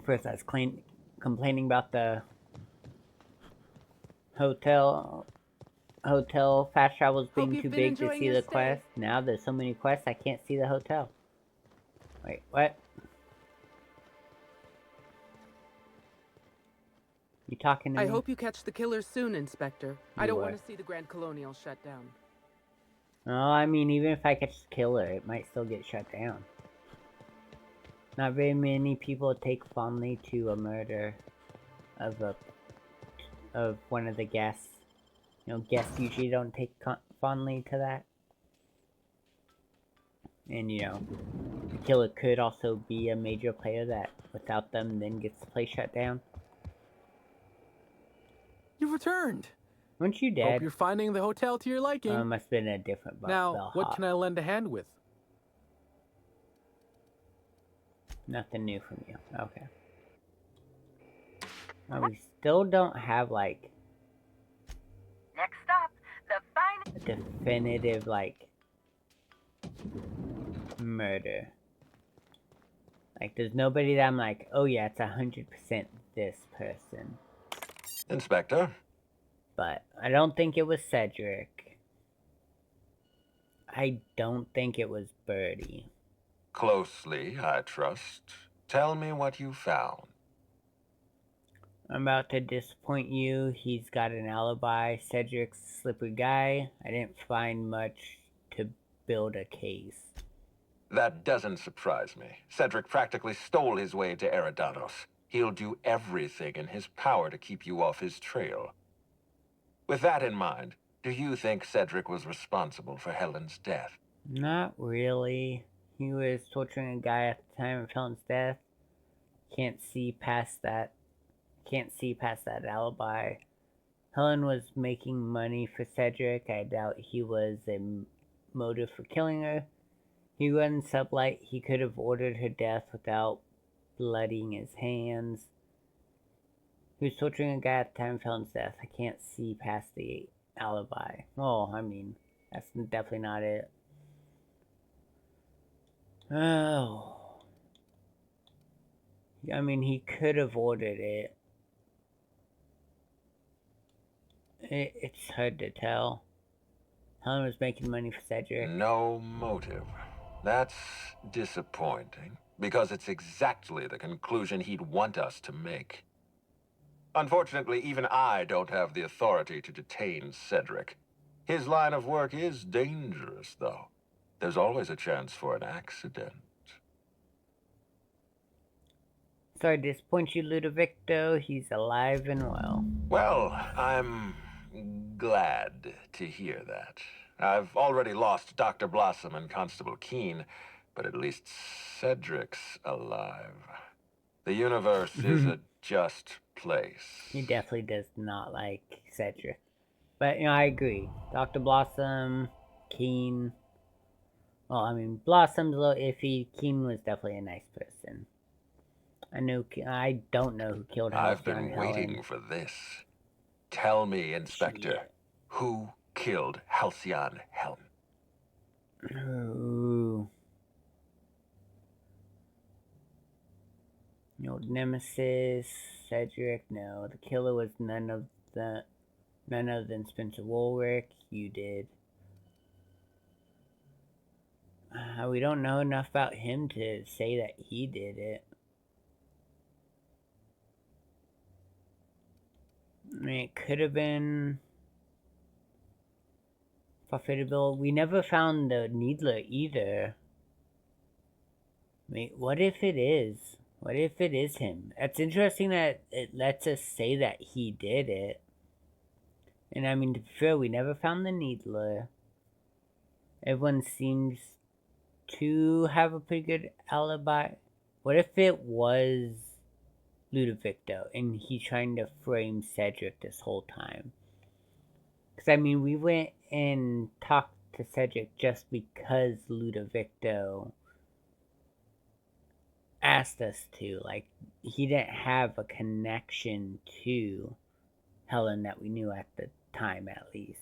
First, I was complaining about the hotel fast travels being too big to see the quest. Now there's so many quests I can't see the hotel. Wait, what? You talking to me? I hope you catch the killers soon, Inspector. I don't want to see the Grand Colonial shut down. No, I mean, even if I catch the killer, it might still get shut down. Not very many people take fondly to a murder of one of the guests. You know, guests usually don't take fondly to that. And, you know, the killer could also be a major player that, without them, then gets the place shut down. You've returned. Weren't you dead? Hope you're finding the hotel to your liking. Must have been a different Now, what can I lend a hand with? Nothing new from you. Okay. Now, we still don't have, like... Next stop, the a definitive, like... murder. Like, there's nobody that I'm like, oh yeah, it's 100% this person. Inspector? But I don't think it was Cedric. I don't think it was Birdie. Closely, I trust. Tell me what you found. I'm about to disappoint you. He's got an alibi. Cedric's a slippery guy. I didn't find much to build a case. That doesn't surprise me. Cedric practically stole his way to Eridanos. He'll do everything in his power to keep you off his trail. With that in mind, do you think Cedric was responsible for Helen's death? Not really. He was torturing a guy at the time of Helen's death. Can't see past that. Can't see past that alibi. Helen was making money for Cedric. I doubt he was a motive for killing her. He runs sublight. He could have ordered her death without bloodying his hands. He was torturing a guy at the time of Helen's death. I can't see past the alibi. Well, I mean, that's definitely not it. Oh. I mean, he could have ordered it. It's hard to tell. Helen was making money for Cedric. No motive. That's disappointing, because it's exactly the conclusion he'd want us to make. Unfortunately, even I don't have the authority to detain Cedric. His line of work is dangerous, though. There's always a chance for an accident. Sorry to disappoint you, Ludovicto. He's alive and well. Well, I'm glad to hear that. I've already lost Dr. Blossom and Constable Keene, but at least Cedric's alive. The universe is a just place. He definitely does not like Cedric. But, you know, I agree. Dr. Blossom, Keene... Well, I mean, Blossom's a little iffy. Keene was definitely a nice person. I don't know who killed Halcyon Helen. I've been waiting for this. Tell me, Inspector, who killed Halcyon Helen? Ooh. No, Nemesis, Cedric, no. The killer was none other than Spencer Woolrick. You did. We don't know enough about him to say that he did it. I mean, it could have been Profitable. We never found the Needler either. I mean, what if it is? What if it is him? It's interesting that it lets us say that he did it. And I mean, to be fair, we never found the Needler. Everyone seems to have a pretty good alibi. What if it was Ludovicto and he's trying to frame Cedric this whole time? Because I mean, we went and talked to Cedric just because Ludovicto asked us to. Like, he didn't have a connection to Helen that we knew at the time, at least.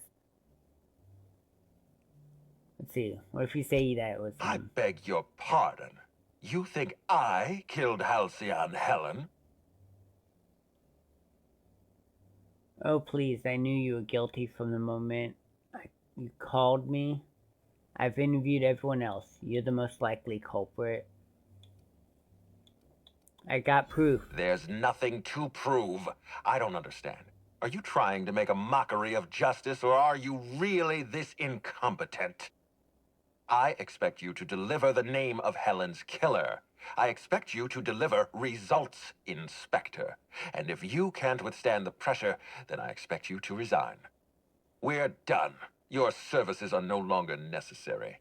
Let's see. What if you say that it was him? I beg your pardon. You think I killed Halcyon Helen? Oh, please, I knew you were guilty from the moment you called me. I've interviewed everyone else. You're the most likely culprit. I got proof. There's nothing to prove. I don't understand. Are you trying to make a mockery of justice, or are you really this incompetent? I expect you to deliver the name of Helen's killer. I expect you to deliver results, Inspector. And if you can't withstand the pressure, then I expect you to resign. We're done. Your services are no longer necessary.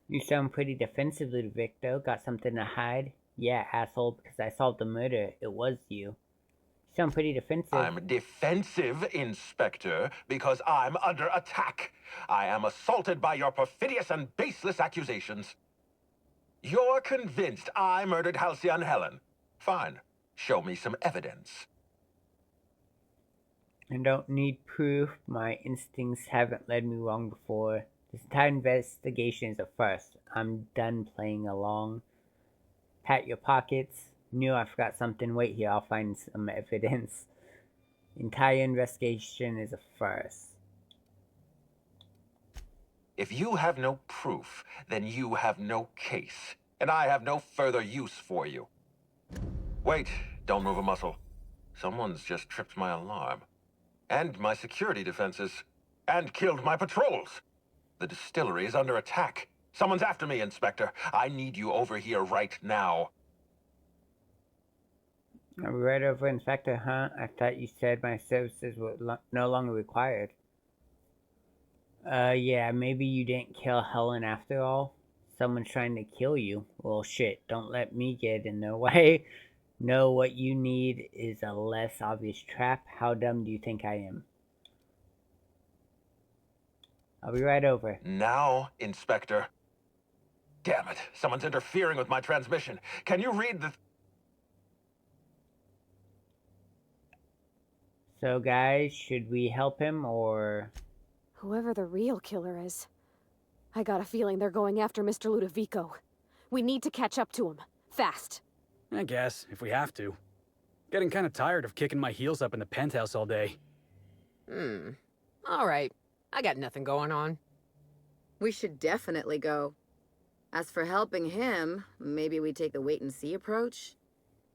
You sound pretty defensive, Ludovicto. Got something to hide? Yeah, asshole, because I solved the murder. It was you. You sound pretty defensive. I'm defensive, Inspector, because I'm under attack. I am assaulted by your perfidious and baseless accusations. You're convinced I murdered Halcyon Helen. Fine. Show me some evidence. I don't need proof. My instincts haven't led me wrong before. This entire investigation is a first. I'm done playing along. Pat your pockets. Knew I forgot something. Wait here, I'll find some evidence. Entire investigation is a first. If you have no proof, then you have no case. And I have no further use for you. Wait, don't move a muscle. Someone's just tripped my alarm. And my security defenses. And killed my patrols. The distillery is under attack. Someone's after me, Inspector. I need you over here right now. Are we right over, Inspector, huh? I thought you said my services were no longer required. Yeah, maybe you didn't kill Helen after all. Someone's trying to kill you. Well, shit, don't let me get in their way. No, what you need is a less obvious trap. How dumb do you think I am? I'll be right over. Now, Inspector. Damn it, someone's interfering with my transmission. Can you read the... So, guys, should we help him, or... Whoever the real killer is. I got a feeling they're going after Mr. Ludovico. We need to catch up to him. Fast. I guess, if we have to. Getting kind of tired of kicking my heels up in the penthouse all day. All right. I got nothing going on. We should definitely go. As for helping him, maybe we take the wait-and-see approach?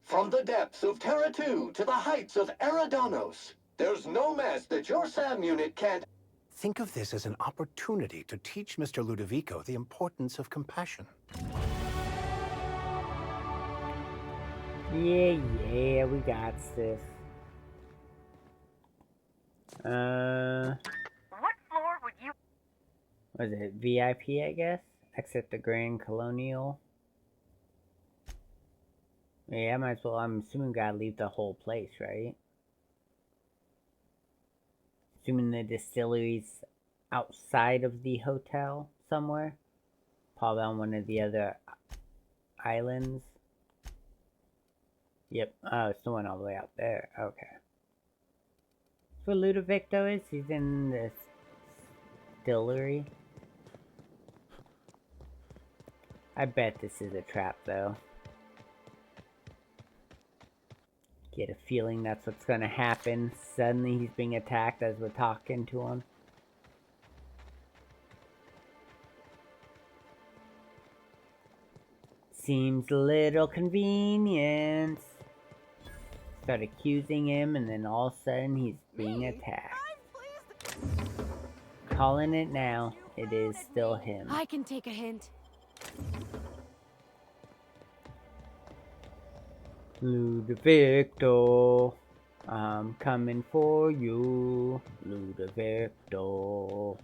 From the depths of Terra 2 to the heights of Eridanos, there's no mess that your SAM unit can't... Think of this as an opportunity to teach Mr. Ludovico the importance of compassion. Yeah, we got this. What floor would you... Was it VIP, I guess? Exit the Grand Colonial. Yeah, I might as well. I'm assuming we gotta leave the whole place, right? Assuming the distillery's outside of the hotel somewhere. Probably on one of the other islands. Yep. Oh, it's the one all the way out there. Okay. That's where Ludovicto is. He's in the distillery. I bet this is a trap, though. Get a feeling that's what's gonna happen. Suddenly he's being attacked as we're talking to him. Seems a little convenient. Start accusing him, and then all of a sudden he's being attacked. Calling it now. It is still him. I can take a hint. Ludovicto, I'm coming for you, Ludovicto.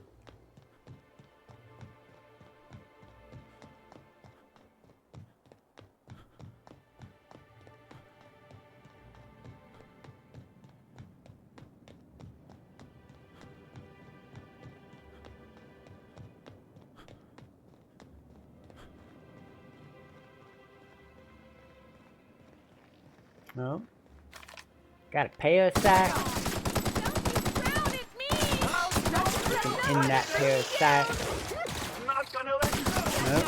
Oh. Gotta pay us back. In that parasite. Nope.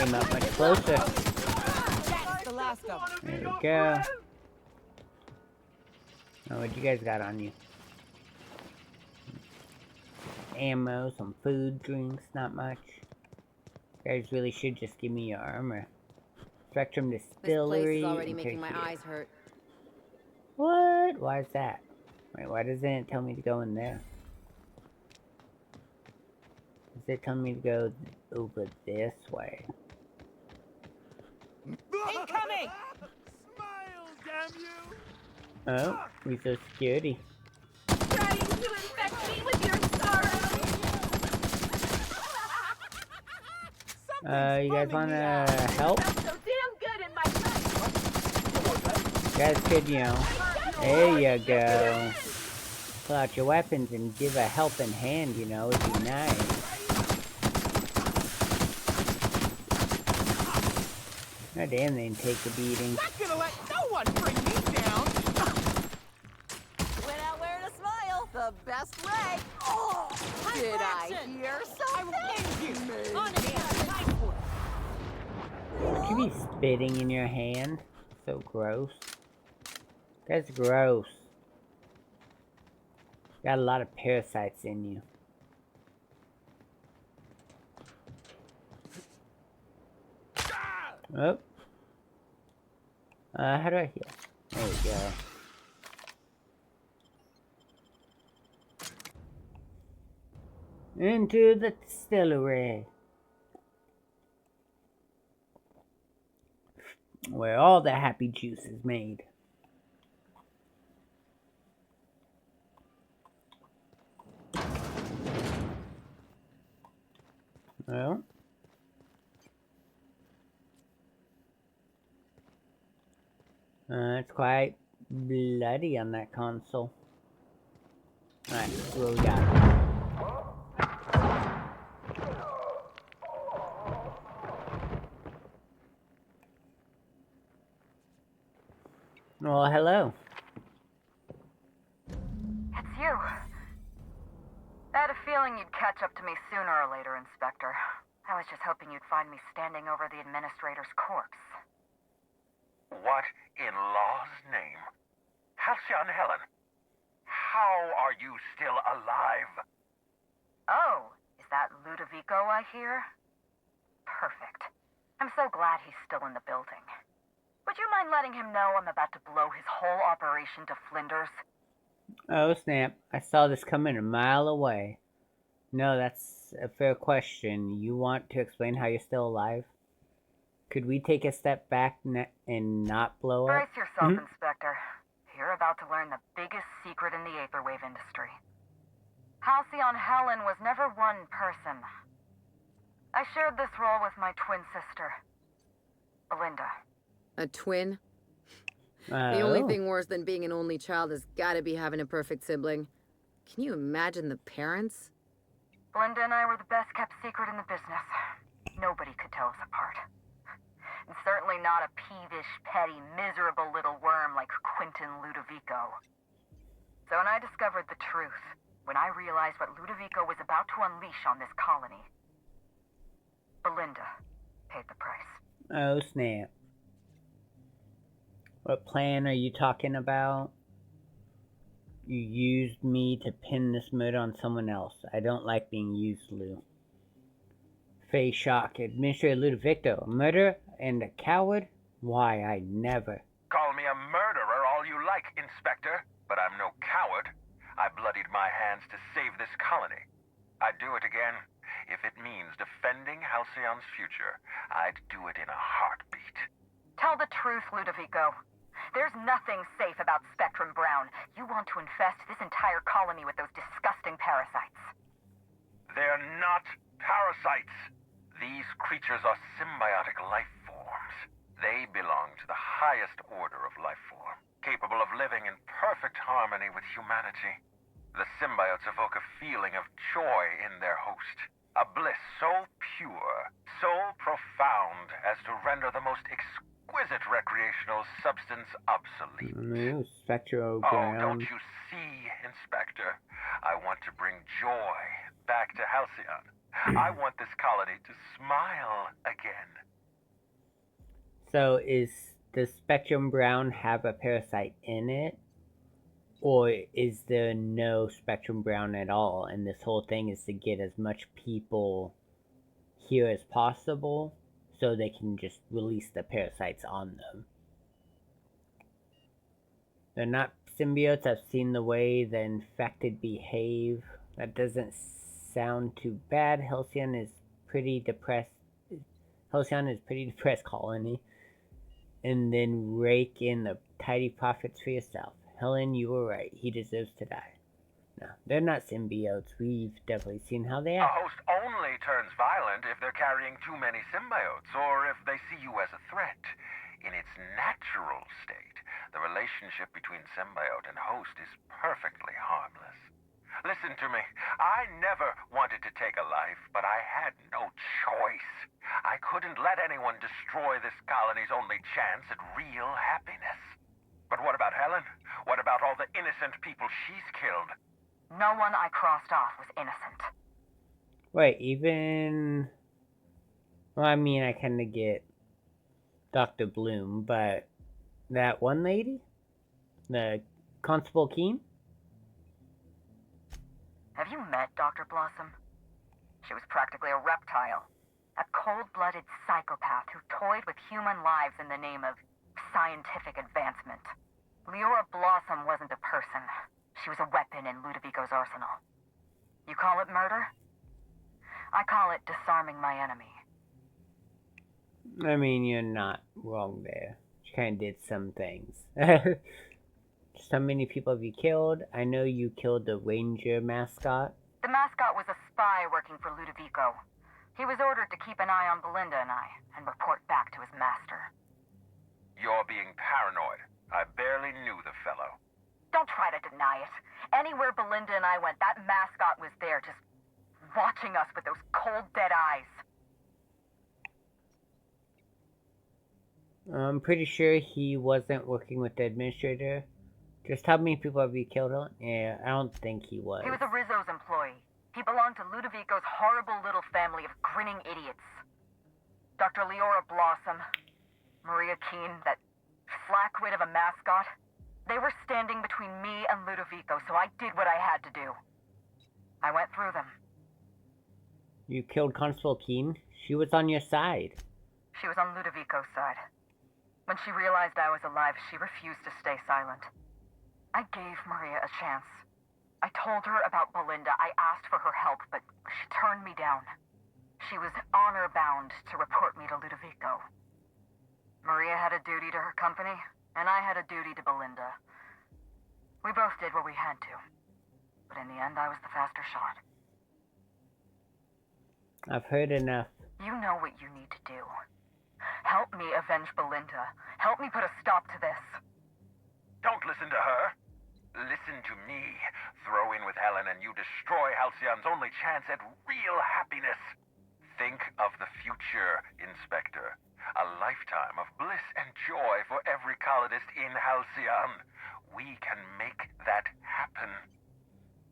came up much closer. That's the last of them. There we go. Oh, what you guys got on you? Ammo, some food, drinks, not much. You guys really should just give me your armor. Spectrum Distillery. This place is already making my eyes hurt. What? Why is that? Wait, why doesn't it tell me to go in there? Is it telling me to go over this way? Incoming! Smile, damn you! Oh, Rizzo security. Trying to infect me with your sorrow. You guys wanna help? I'm so damn good in my You guys could, you know. There you go. Pull out your weapons and give a helping hand, you know, it'd be nice. God damn, they didn't take the beating. Not gonna let no one bring me down. Went out wearing a smile. The best way. Oh, did I hear I will something? end you. On hand, knife work. Would you be spitting in your hand? So gross. That's gross. Got a lot of parasites in you. Oh. How do I heal? There we go. Into the distillery. Where all the happy juice is made. Well. It's quite bloody on that console. Alright, what we got? Well, hello. It's you. I had a feeling you'd catch up to me sooner or later, Inspector. I was just hoping you'd find me standing over the administrator's corpse. What in law's name? Halcyon Helen, how are you still alive? Oh, is that Ludovico I hear? Perfect. I'm so glad he's still in the building. Would you mind letting him know I'm about to blow his whole operation to flinders? Oh, snap. I saw this coming a mile away. No, that's a fair question. You want to explain how you're still alive? Could we take a step back and not blow up? Brace yourself, Inspector. You're about to learn the biggest secret in the Aetherwave industry. Halcyon Helen was never one person. I shared this role with my twin sister, Belinda. A twin? The only thing worse than being an only child has gotta be having a perfect sibling. Can you imagine the parents? Belinda and I were the best kept secret in the business. Nobody could tell us apart. And certainly not a peevish, petty, miserable little worm like Quentin Ludovico. So when I discovered the truth, when I realized what Ludovico was about to unleash on this colony, Belinda paid the price. Oh, snap. What plan are you talking about? You used me to pin this murder on someone else. I don't like being used, Lou. Face shock. Administrator Ludovico, a murderer and a coward? Why, I never. Call me a murderer all you like, Inspector, but I'm no coward. I bloodied my hands to save this colony. I'd do it again. If it means defending Halcyon's future, I'd do it in a heartbeat. Tell the truth, Ludovico. There's nothing safe about Spectrum Brown. You want to infest this entire colony with those disgusting parasites. They're not parasites. These creatures are symbiotic life forms. They belong to the highest order of life form, capable of living in perfect harmony with humanity. The symbiotes evoke a feeling of joy in their host, a bliss so pure, so profound as to render the most exquisite recreational substance obsolete. Spectro Oh, Brown. don't you see, Inspector? I want to bring joy back to Halcyon. I want this colony to smile again. So does Spectrum Brown have a parasite in it? Or is there no Spectrum Brown at all, and this whole thing is to get as much people here as possible so they can just release the parasites on them? They're not symbiotes. I've seen the way the infected behave. That doesn't sound too bad. Halcyon is pretty depressed. Halcyon is pretty depressed colony. And then rake in the tidy profits for yourself. Helen, you were right. He deserves to die. No, they're not symbiotes. We've definitely seen how they A act. host only turns violent if they're carrying too many symbiotes, or if they see you as a threat. In its natural state, the relationship between symbiote and host is perfectly harmless. Listen to me. I never wanted to take a life, but I had no choice. I couldn't let anyone destroy this colony's only chance at real happiness. But what about Helen? What about all the innocent people she's killed? No one I crossed off was innocent. Wait, even... Well, I mean, I kind of get Dr. Bloom, but that one lady? The Constable Keen? Have you met Dr. Blossom? She was practically a reptile. A cold-blooded psychopath who toyed with human lives in the name of scientific advancement. Leora Blossom wasn't a person. She was a weapon in Ludovico's arsenal. You call it murder? I call it disarming my enemy. I mean, you're not wrong there. She kind of did some things. So many people have you killed? I know you killed the Ranger mascot. The mascot was a spy working for Ludovico. He was ordered to keep an eye on Belinda and I, and report back to his master. You're being paranoid. I barely knew the fellow. Don't try to deny it. Anywhere Belinda and I went, that mascot was there, just watching us with those cold, dead eyes. I'm pretty sure he wasn't working with the administrator. Just how many people have you killed on? Yeah, I don't think he was. He was a Rizzo's employee. He belonged to Ludovico's horrible little family of grinning idiots. Dr. Leora Blossom, Maria Keene, that flackwit of a mascot. They were standing between me and Ludovico, so I did what I had to do. I went through them. You killed Constable Keen? She was on your side. She was on Ludovico's side. When she realized I was alive, she refused to stay silent. I gave Maria a chance. I told her about Belinda. I asked for her help, but she turned me down. She was honor-bound to report me to Ludovico. Maria had a duty to her company, and I had a duty to Belinda. We both did what we had to. But in the end, I was the faster shot. I've heard enough. You know what you need to do. Help me avenge Belinda. Help me put a stop to this. Don't listen to her. Listen to me. Throw in with Helen and you destroy Halcyon's only chance at real happiness. Think of the future, Inspector. A lifetime of bliss and joy for every colonist in Halcyon. We can make that happen.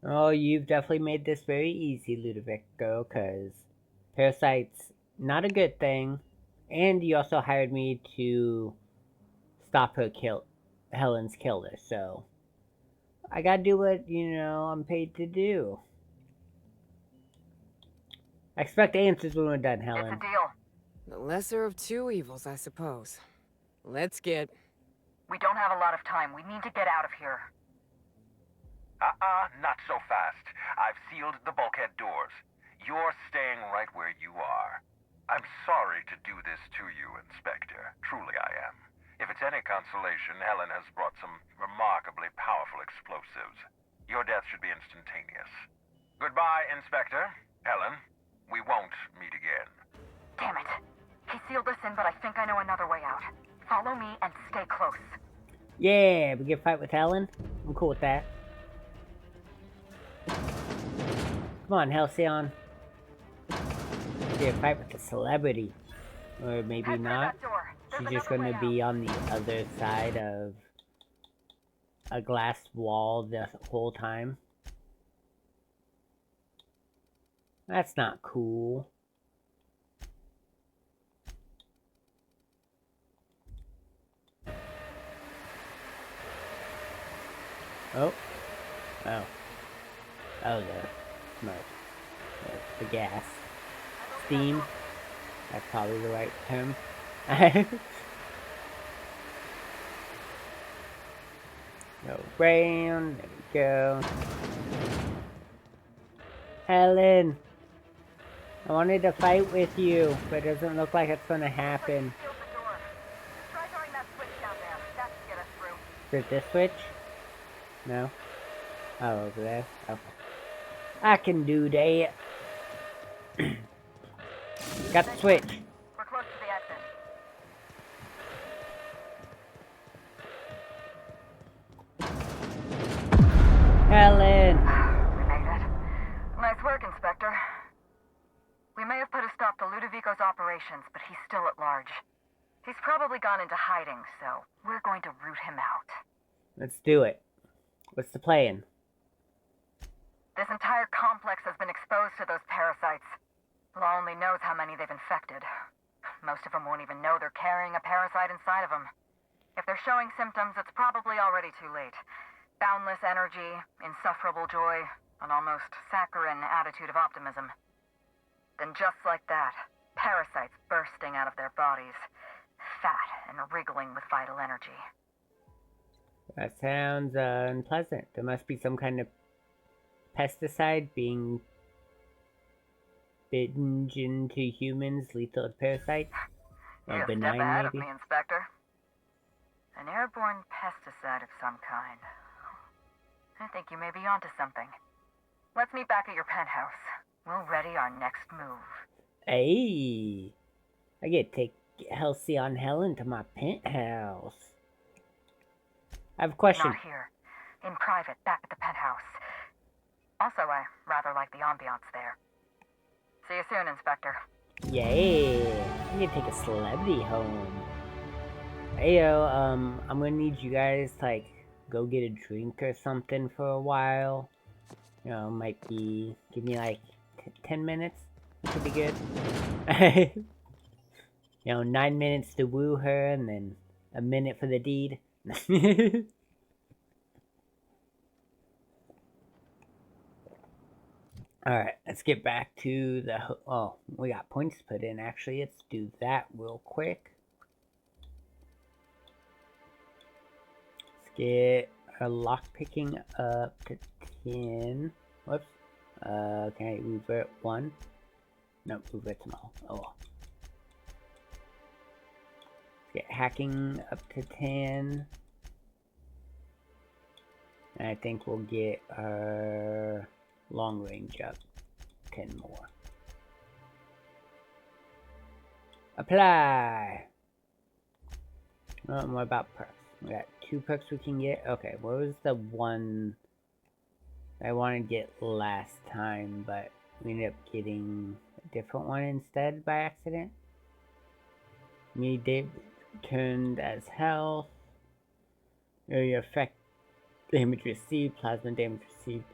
Oh, you've definitely made this very easy, Ludovico, because parasites, not a good thing. And you also hired me to stop her Helen's killer, so I gotta do what, I'm paid to do. I expect answers when we're done, Helen. It's a deal. The lesser of two evils, I suppose. Let's get... We don't have a lot of time. We need to get out of here. Not so fast. I've sealed the bulkhead doors. You're staying right where you are. I'm sorry to do this to you, Inspector. Truly I am. If it's any consolation, Helen has brought some remarkably powerful explosives. Your death should be instantaneous. Goodbye, Inspector. Helen, we won't meet again. Damn it. He sealed us in, but I think I know another way out. Follow me and stay close. Yeah, we get fight with Helen. I'm cool with that. Come on, Halcyon. Get a fight with the celebrity. Or maybe Head through not. that door. There's She's just another gonna way be out. on the other side of a glass wall the whole time. That's not cool. Oh. Oh. Oh, the smoke. The gas. Steam. That's probably the right term. Go round. There we go. Helen! I wanted to fight with you, but it doesn't look like it's gonna happen. Try throwing that switch down there. That should get us through. Is it this switch? No? Oh, over there? Okay. I can do that. Got the switch. We're close to the exit. Helen! We made it. Nice work, Inspector. We may have put a stop to Ludovico's operations, but he's still at large. He's probably gone into hiding, so we're going to root him out. Let's do it. What's the plan? This entire complex has been exposed to those parasites. Law only knows how many they've infected. Most of them won't even know they're carrying a parasite inside of them. If they're showing symptoms, it's probably already too late. Boundless energy, insufferable joy, an almost saccharine attitude of optimism. Then just like that, parasites bursting out of their bodies, fat and wriggling with vital energy. That sounds unpleasant. There must be some kind of pesticide being bitten into humans, lethal parasites? Or You're a benign, step ahead maybe? of me, Inspector. An airborne pesticide of some kind. I think you may be onto something. Let's meet back at your penthouse. We'll ready our next move. Hey! I get to take Halcyon Helen to my penthouse. I have a question. Not here. In private, back at the penthouse. Also, I rather like the ambiance there. See you soon, Inspector. Yay! I get to take a celebrity home. Heyo, I'm gonna need you guys to, like, go get a drink or something for a while. You know, might be... Give me, like, 10 minutes? Could be good. You know, 9 minutes to woo her, and then a minute for the deed. Alright, let's get back to the... Oh, we got points to put in, actually. Let's do that real quick. Let's get our lockpicking up to 10. Whoops. Can I revert 1? No, revert them all. Oh well. Let's get hacking up to 10. And I think we'll get our long range up 10 more. Apply! Oh, what about perks? We got 2 perks we can get. Okay, what was the one I wanted to get last time, but we ended up getting a different one instead by accident? Dave turned as health. Area effect damage received, plasma damage received.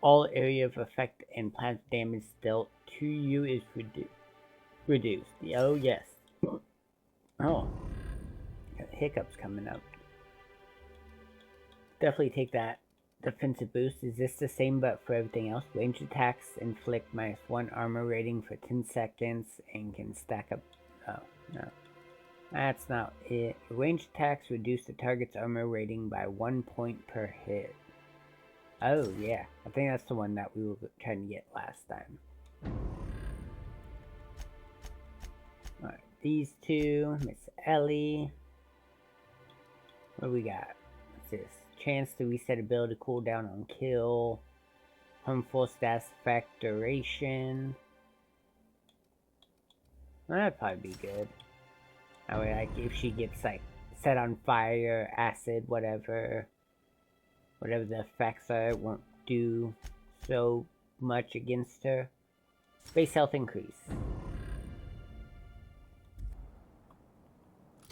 All area of effect and plasma damage dealt to you is reduced. Oh, yes. Oh. Got hiccups coming up. Definitely take that defensive boost. Is this the same but for everything else? Range attacks inflict -1 armor rating for 10 seconds and can stack up. Oh, no. That's not it. Range attacks reduce the target's armor rating by 1 point per hit. Oh, yeah. I think that's the one that we were trying to get last time. Alright, these two. Miss Ellie. What do we got? What's this? Chance to reset ability cooldown on kill. Harmful status effect duration. Well, that'd probably be good. That way, like, if she gets, like, set on fire, acid, whatever the effects are, it won't do so much against her. Base health increase.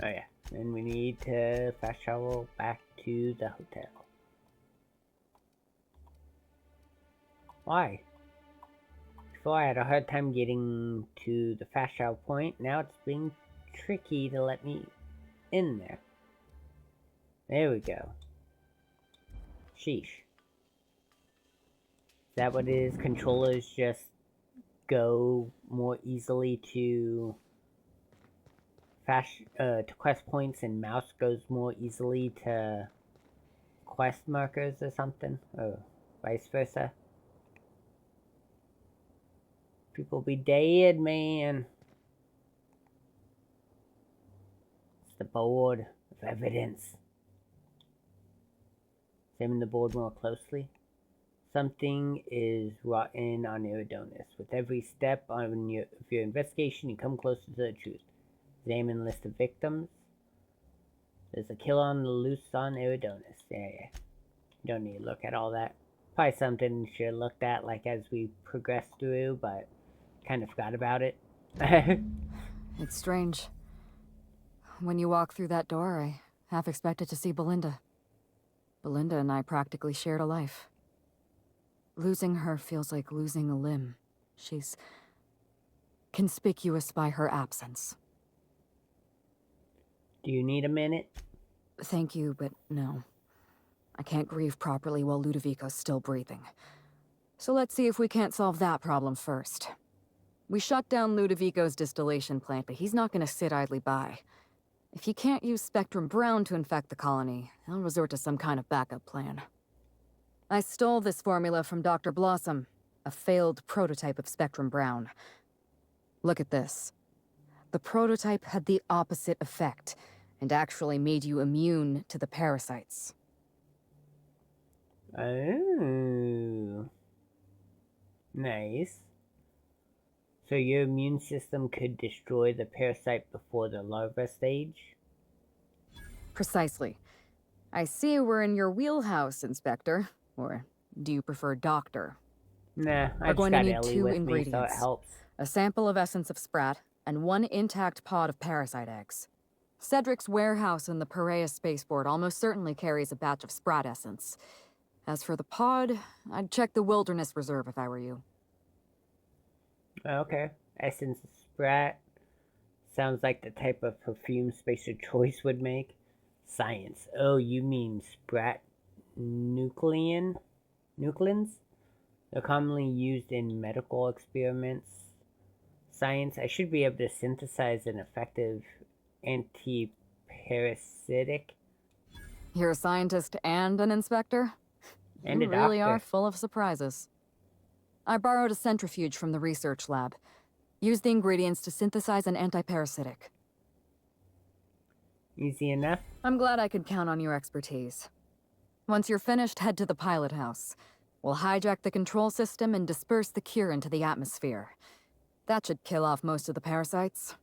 Oh yeah, then we need to fast travel back to the hotel. Why? Before I had a hard time getting to the fast travel point, now it's being tricky to let me in there. There we go. Sheesh. Is that what it is? Controllers just go more easily to quest points, and mouse goes more easily to quest markers or something, or vice versa. People be dead, man. It's the board of evidence. Examine the board more closely. Something is rotten on Eridanos. With every step of your investigation, you come closer to the truth. Examine list of victims. There's a kill on the loose on Eridanos. Yeah. You don't need to look at all that. Probably something you should have looked at, like, as we progressed through, but kind of forgot about it. It's strange. When you walk through that door, I half expected to see Belinda. Belinda and I practically shared a life. Losing her feels like losing a limb. She's conspicuous by her absence. Do you need a minute? Thank you, but no. I can't grieve properly while Ludovico's still breathing. So let's see if we can't solve that problem first. We shut down Ludovico's distillation plant, but he's not gonna sit idly by. If he can't use Spectrum Brown to infect the colony, he'll resort to some kind of backup plan. I stole this formula from Dr. Blossom, a failed prototype of Spectrum Brown. Look at this. The prototype had the opposite effect, and actually made you immune to the parasites. Oh. Nice. So your immune system could destroy the parasite before the larva stage? Precisely. I see we're in your wheelhouse, Inspector. Or do you prefer Doctor? Nah, I We're just going got to need Ellie 2 with ingredients. me, so it helps. A sample of essence of sprat, and 1 intact pod of parasite eggs. Cedric's warehouse in the Piraeus spaceport almost certainly carries a batch of sprat essence. As for the pod, I'd check the Wilderness Reserve if I were you. Okay. Essence of Sprat. Sounds like the type of perfume Spacer Choice would make. Science. Oh, you mean Sprat nucleins? They're commonly used in medical experiments. Science. I should be able to synthesize an effective anti-parasitic. You're a scientist and an inspector? And you a really doctor. are full of surprises. I borrowed a centrifuge from the research lab. Use the ingredients to synthesize an antiparasitic. Easy enough. I'm glad I could count on your expertise. Once you're finished, head to the pilot house. We'll hijack the control system and disperse the cure into the atmosphere. That should kill off most of the parasites.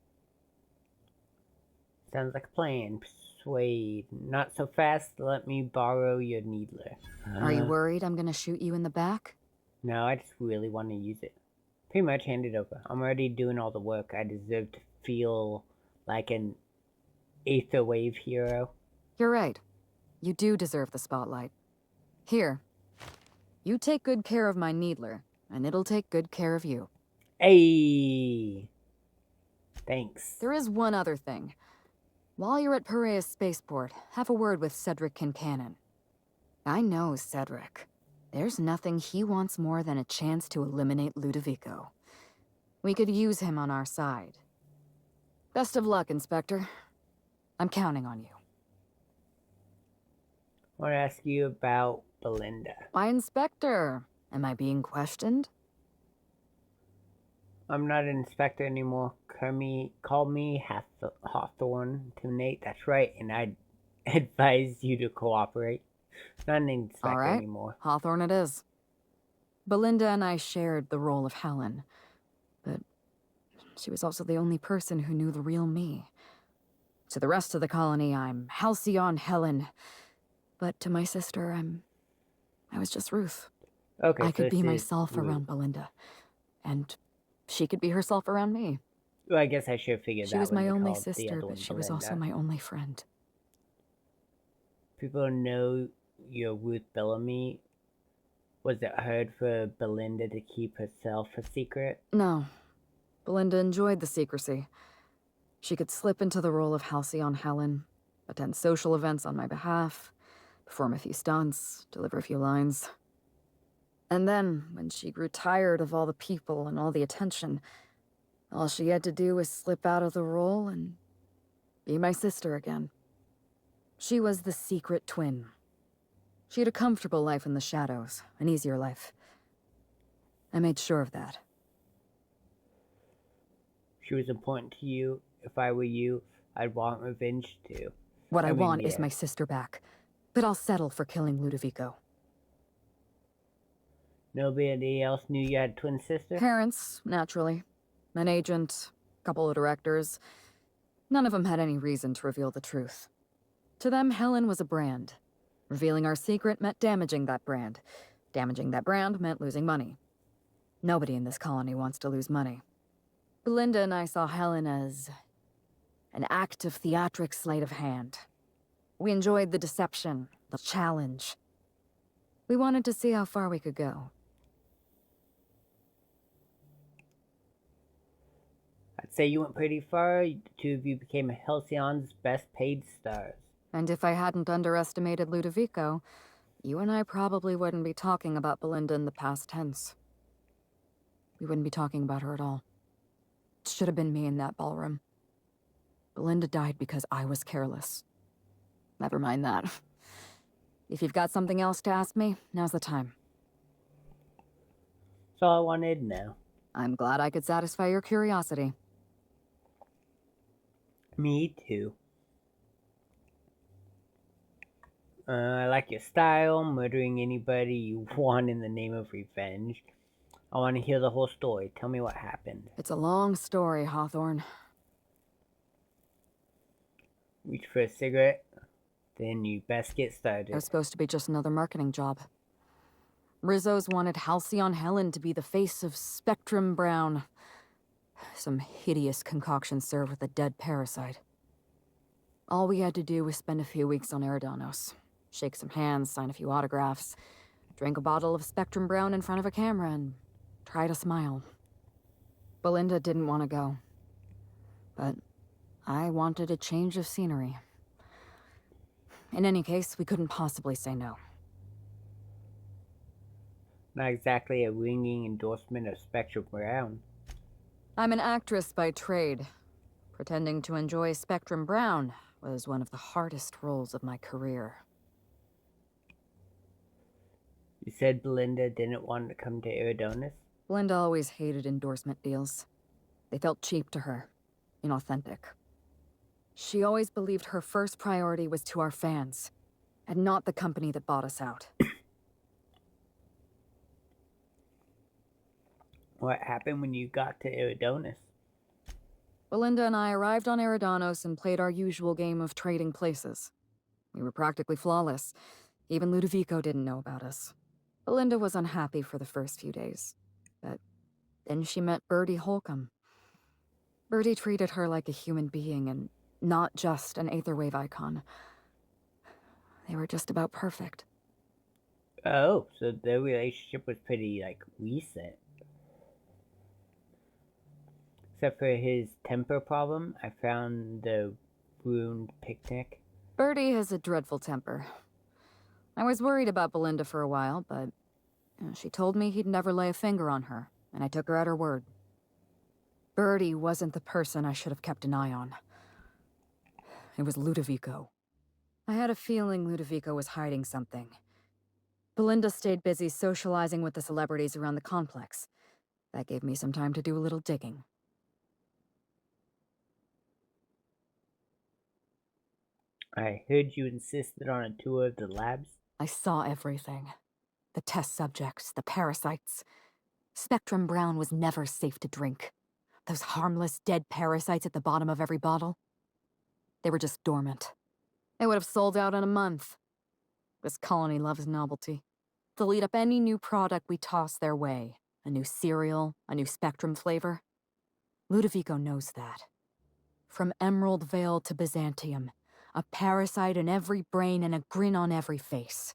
Sounds like a plan. Persuade. Not so fast. Let me borrow your needler. Are you worried I'm gonna shoot you in the back? No, I just really want to use it. Pretty much hand it over. I'm already doing all the work. I deserve to feel like an Aether Wave hero. You're right. You do deserve the spotlight. Here. You take good care of my needler, and it'll take good care of you. Hey! Thanks. There is one other thing. While you're at Piraeus Spaceport, have a word with Cedric Kincannon. I know Cedric. There's nothing he wants more than a chance to eliminate Ludovico. We could use him on our side. Best of luck, Inspector. I'm counting on you. I want to ask you about Belinda. Why, Inspector? Am I being questioned? I'm not an inspector anymore. Call me Hawthorne to Nate. That's right, and I advise you to cooperate. Not an inspector All right. anymore. Hawthorne it is. Belinda and I shared the role of Helen, but she was also the only person who knew the real me. To the rest of the colony, I'm Halcyon Helen, but to my sister, I was just Ruth. Okay, I so could be this is myself Ruth. around Belinda, and she could be herself around me. Well, I guess I should have figured that She was when my they only called the sister, other but one she was also Belinda. my only friend. People know you're Ruth Bellamy. Was it hard for Belinda to keep herself a secret? No. Belinda enjoyed the secrecy. She could slip into the role of Halcyon Helen, attend social events on my behalf, perform a few stunts, deliver a few lines. And then, when she grew tired of all the people and all the attention, all she had to do was slip out of the role and be my sister again. She was the secret twin. She had a comfortable life in the shadows, an easier life. I made sure of that. She was important to you. If I were you, I'd want revenge too. What I want is my sister back, but I'll settle for killing Ludovico. Nobody else knew you had a twin sister? Parents, naturally. An agent, a couple of directors. None of them had any reason to reveal the truth. To them, Helen was a brand. Revealing our secret meant damaging that brand. Damaging that brand meant losing money. Nobody in this colony wants to lose money. Belinda and I saw Helen as an act of theatric sleight of hand. We enjoyed the deception, the challenge. We wanted to see how far we could go. I'd say you went pretty far. The two of you became Halcyon's best paid stars. And if I hadn't underestimated Ludovico, you and I probably wouldn't be talking about Belinda in the past tense. We wouldn't be talking about her at all. It should have been me in that ballroom. Belinda died because I was careless. Never mind that. If you've got something else to ask me, now's the time. That's all I wanted to know. I'm glad I could satisfy your curiosity. Me too. I like your style, murdering anybody you want in the name of revenge. I want to hear the whole story. Tell me what happened. It's a long story, Hawthorne. Reach for a cigarette, then you best get started. It was supposed to be just another marketing job. Rizzo's wanted Halcyon Helen to be the face of Spectrum Brown. Some hideous concoction served with a dead parasite. All we had to do was spend a few weeks on Eridanos. Shake some hands, sign a few autographs, drink a bottle of Spectrum Brown in front of a camera, and try to smile. Belinda didn't want to go. But I wanted a change of scenery. In any case, we couldn't possibly say no. Not exactly a ringing endorsement of Spectrum Brown. I'm an actress by trade. Pretending to enjoy Spectrum Brown was one of the hardest roles of my career. You said Belinda didn't want to come to Eridanos? Belinda always hated endorsement deals. They felt cheap to her, inauthentic. She always believed her first priority was to our fans, and not the company that bought us out. What happened when you got to Eridanos? Belinda and I arrived on Eridanos and played our usual game of trading places. We were practically flawless. Even Ludovico didn't know about us. Belinda was unhappy for the first few days, but then she met Bertie Holcomb. Bertie treated her like a human being and not just an Aetherwave icon. They were just about perfect. Oh, so their relationship was pretty, recent. Except for his temper problem, I found the ruined picnic. Bertie has a dreadful temper. I was worried about Belinda for a while, but she told me he'd never lay a finger on her, and I took her at her word. Bertie wasn't the person I should have kept an eye on. It was Ludovico. I had a feeling Ludovico was hiding something. Belinda stayed busy socializing with the celebrities around the complex. That gave me some time to do a little digging. I heard you insisted on a tour of the labs. I saw everything. The test subjects, the parasites. Spectrum Brown was never safe to drink. Those harmless, dead parasites at the bottom of every bottle. They were just dormant. They would have sold out in a month. This colony loves novelty. They'll eat up any new product we toss their way. A new cereal, a new Spectrum flavor. Ludovico knows that. From Emerald Vale to Byzantium, a parasite in every brain and a grin on every face.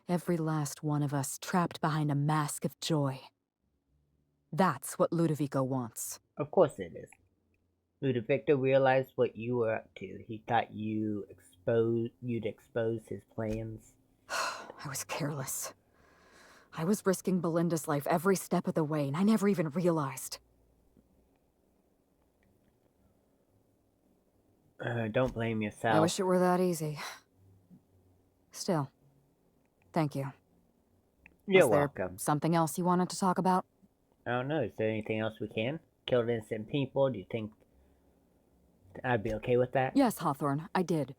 Every last one of us trapped behind a mask of joy. That's what Ludovico wants. Of course it is. Ludovico realized what you were up to. He thought you you'd expose his plans. I was careless. I was risking Belinda's life every step of the way, and I never even realized. Don't blame yourself. I wish it were that easy. Still, thank you. You're Was there welcome. something else you wanted to talk about? I don't know. Is there anything else we can? Killed innocent people? Do you think I'd be okay with that? Yes, Hawthorne, I did.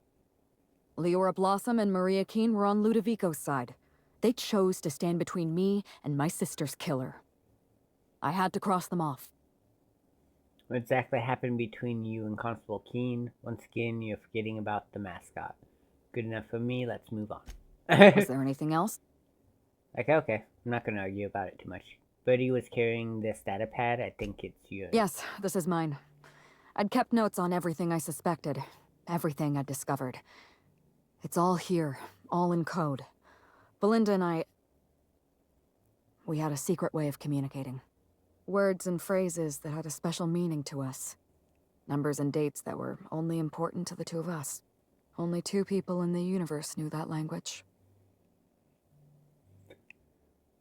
Leora Blossom and Maria Keene were on Ludovico's side. They chose to stand between me and my sister's killer. I had to cross them off. What exactly happened between you and Constable Keene? Once again, you're forgetting about the mascot. Good enough for me, let's move on. Was there anything else? Okay. I'm not gonna argue about it too much. Birdie was carrying this data pad. I think it's yours. Yes, this is mine. I'd kept notes on everything I suspected. Everything I'd discovered. It's all here. All in code. Belinda and I... we had a secret way of communicating. Words and phrases that had a special meaning to us. Numbers and dates that were only important to the two of us. Only 2 people in the universe knew that language.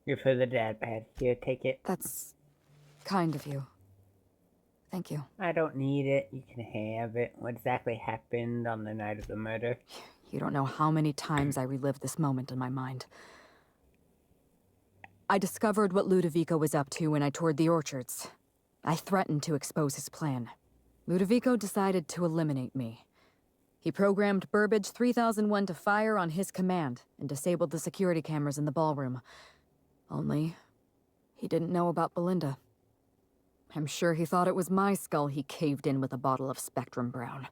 You're for the data pad. Here, take it. That's kind of you. Thank you. I don't need it. You can have it. What exactly happened on the night of the murder? You don't know how many times I relived this moment in my mind. I discovered what Ludovico was up to when I toured the orchards. I threatened to expose his plan. Ludovico decided to eliminate me. He programmed Burbage 3001 to fire on his command and disabled the security cameras in the ballroom. Only, he didn't know about Belinda. I'm sure he thought it was my skull he caved in with a bottle of Spectrum Brown.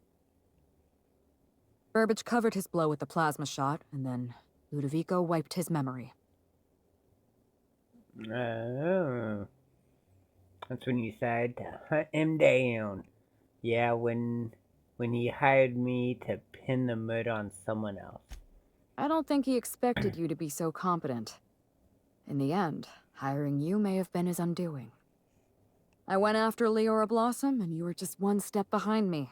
Burbage covered his blow with the plasma shot, and then Ludovico wiped his memory. Oh. That's when you decided to hunt him down. Yeah, when he hired me to pin the murder on someone else. I don't think he expected you to be so competent. In the end, hiring you may have been his undoing. I went after Leora Blossom, and you were just 1 step behind me.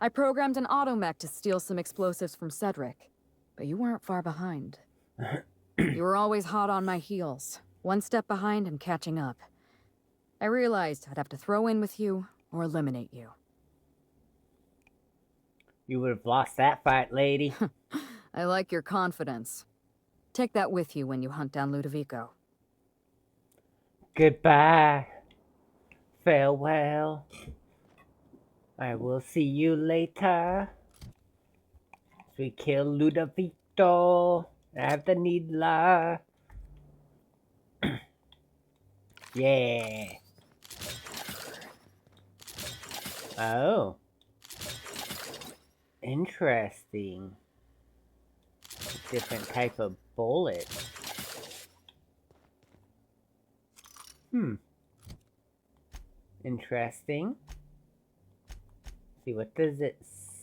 I programmed an automech to steal some explosives from Cedric, but you weren't far behind. You were always hot on my heels, 1 step behind and catching up. I realized I'd have to throw in with you or eliminate you. You would have lost that fight, lady. I like your confidence. Take that with you when you hunt down Ludovico. Goodbye. Farewell. I will see you later. So we kill Ludovico. I have the needler. Yeah. Oh. Interesting. Different type of bullet. Interesting. Let's see, what does it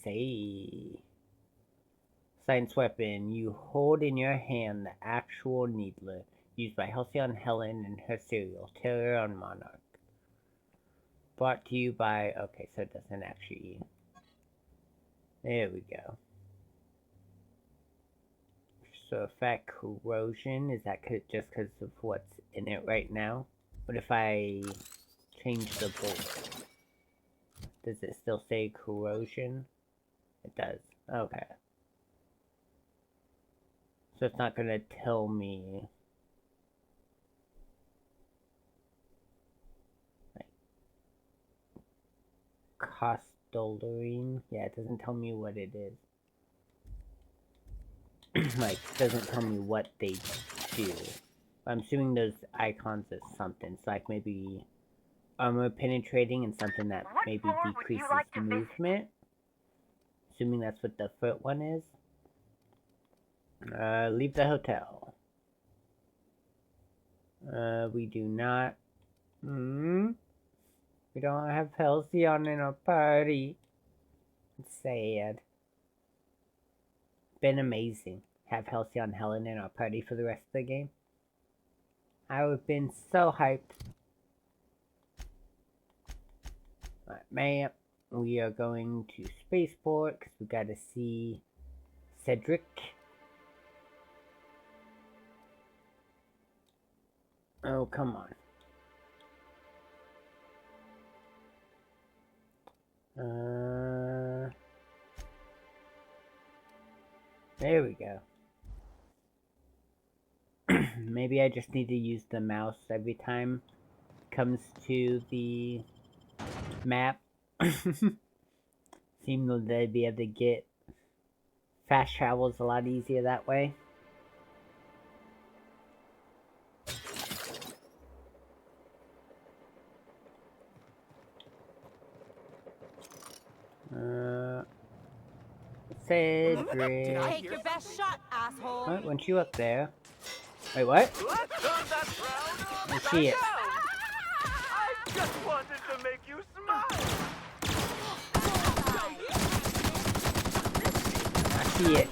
say? Science weapon. You hold in your hand the actual needler used by Halcyon Helen and her serial Terror on Monarch. Brought to you by... okay, so it doesn't actually... there we go. So effect corrosion, is that just because of what's in it right now? What if I change the bullet? Does it still say corrosion? It does. Okay. So it's not gonna tell me... like... Costolorine? Yeah, it doesn't tell me what it is. Like, doesn't tell me what they do. I'm assuming those icons is something. So like maybe armor penetrating and something that maybe decreases movement. Assuming that's what the foot one is. Leave the hotel. We do not. We don't have Halcyon in our party. It's sad. Been amazing. Have Halcyon Helen in our party for the rest of the game. I would have been so hyped. Alright, ma'am. We are going to Spaceport because we gotta see Cedric. Oh, come on. There we go. Maybe I just need to use the mouse every time it comes to the map. Seems that I'd be able to get fast travels a lot easier that way. Cedric. Take your best shot, asshole. What? Weren't you up there? Wait, what? I see it. I just wanted to make you smile. I see it.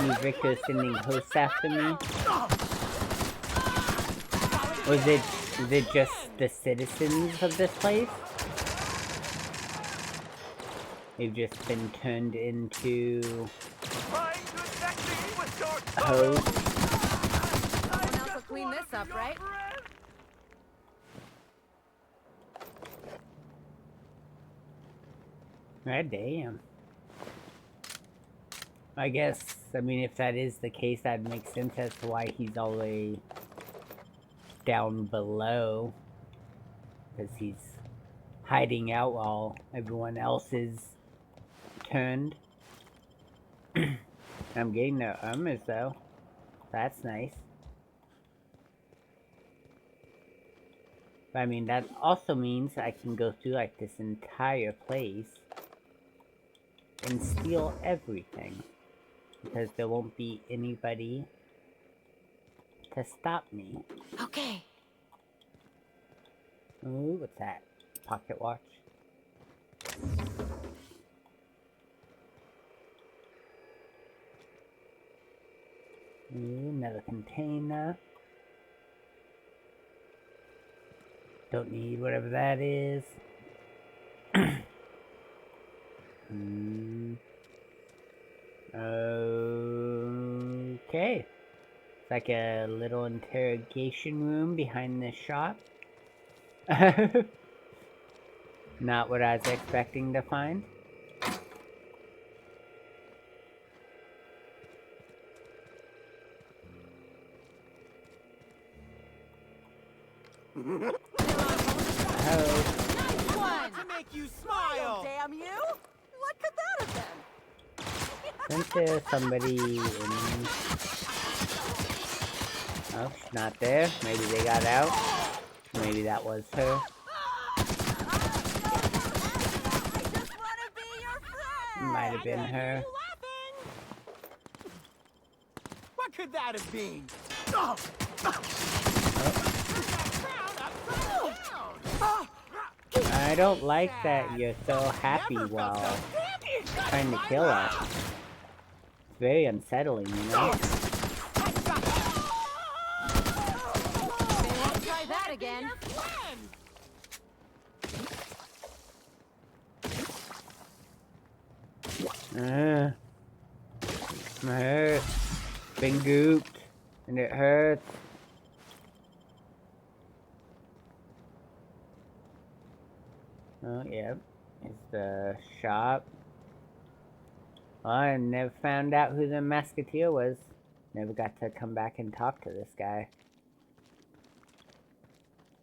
New Victor sending hosts after me. Was it just the citizens of this place? They've just been turned into hosts. Someone else will clean this up, right? God damn. I guess, I mean, if that is the case, that makes sense as to why he's all the way down below. Because he's hiding out while everyone else is turned. I'm getting their armors, though. That's nice. But, I mean, that also means I can go through, like, this entire place and steal everything. Because there won't be anybody to stop me. Okay. Ooh, what's that? Pocket watch. Ooh, another container. Don't need whatever that is. Okay. It's like a little interrogation room behind the shop. Not what I was expecting to find. Nice one! To make you smile. Damn you! What could that have been? Isn't there somebody in... Oh, she's not there. Maybe they got out. Maybe that was her. I just want to be your friend! Might have been her. What could that have been? I don't like that you're so happy while trying to kill us. It's very unsettling, you know? They won't try that again. My hurt. Been gooped. And it hurts. Oh, yeah. It's the shop. Well, I never found out who the Musketeer was. Never got to come back and talk to this guy.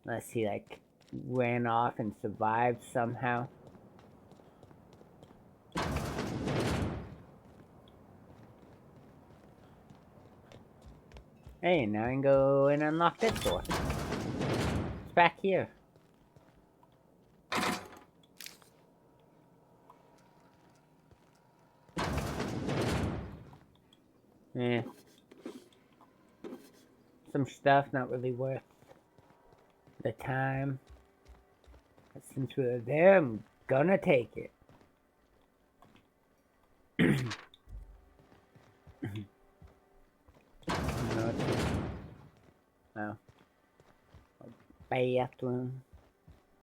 Unless he, like, ran off and survived somehow. Hey, now I can go and unlock this door. It's back here. Eh. Some stuff not really worth the time. But since we're there, I'm gonna take it. No. Bathroom.